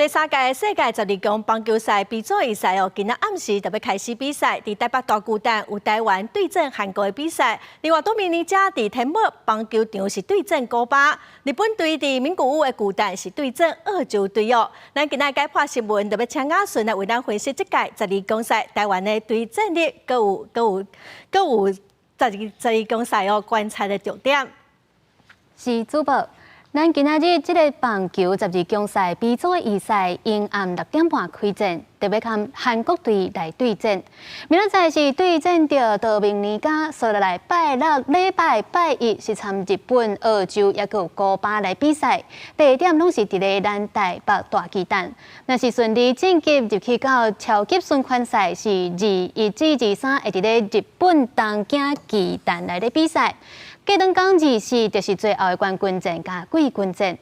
第三届世界12强棒球赛 B 组预赛今仔暗时就要开始比赛。伫台北大巨蛋有台湾对阵韩国的比赛。另外，多明尼加伫天母棒球场是对阵古巴。日本队伫名古屋的巨蛋是对阵澳洲队哦。咱今仔解破新闻，就要请雅顺来为咱分析这届12强赛台湾的对战力，各有12强赛观察的重点。是主播。 咱今仔日这个棒球12强赛 B 组的预赛，因暗6点半开战，特别跟韩国队来对战。明仔载是对战着多明尼加，所以来拜六、礼拜拜一是参日本、澳洲，也有古巴来比赛。地点拢是伫咧咱台北大巨蛋。若是顺利晋级入去到超级循环赛，是21至23会伫咧日本东京巨蛋来咧比赛。 过两天日是就是最后的冠军战加季军战，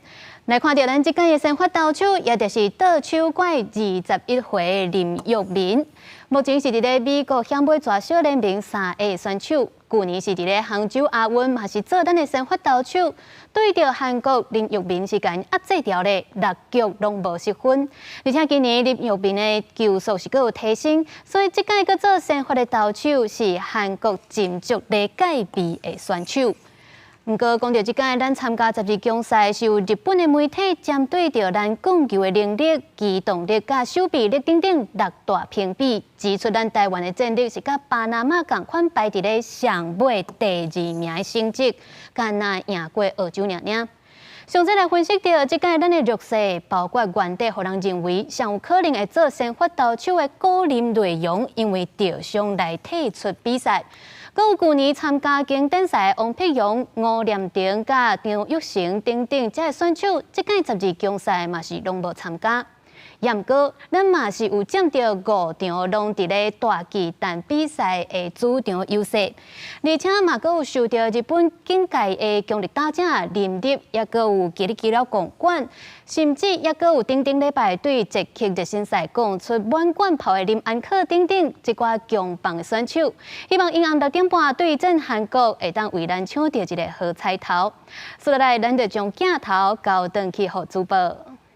来看到咱即届的先发投手，也就是倒手怪21岁林玉民，目前是伫咧美国响尾蛇小联盟3A 选手，去年是伫咧杭州亚运嘛是做咱的先发投手，对着韩国林玉民是甲因压制掉咧，6局拢无失分，而且今年林玉民的球速是阁有提升，所以即届阁做先发的投手是韩国金足咧改变的选手。 不过，讲到即届咱参加12强赛，是由日本的媒体针对着咱讲球的能力、机动力、甲手臂力等等6大评比，指出咱台湾的战力是甲巴拿马同款排伫咧上尾第2名的成绩，敢若赢过澳洲尔尔。详细来分析到即届咱的弱势，包括原地，互人认为上有可能会做先发投手的高林内容，因为受伤来退出比赛。 佮有去年参加经典赛的王碧荣、吴念婷、甲张玉成等等这选手，即届12强赛嘛是拢无参加。不过，咱嘛是有占到5场拢伫咧大巨蛋比赛的主场优势，而且嘛佮有受到日本境界的强力打者林立，也佮有吉力吉了公馆，甚至也佮有顶礼拜对捷克热身赛讲出满贯炮的林安可等等一寡强棒的选手，希望因暗6点半对阵韩国会当为咱抢到一个好彩头。所以来，咱就将镜头交转去给主播。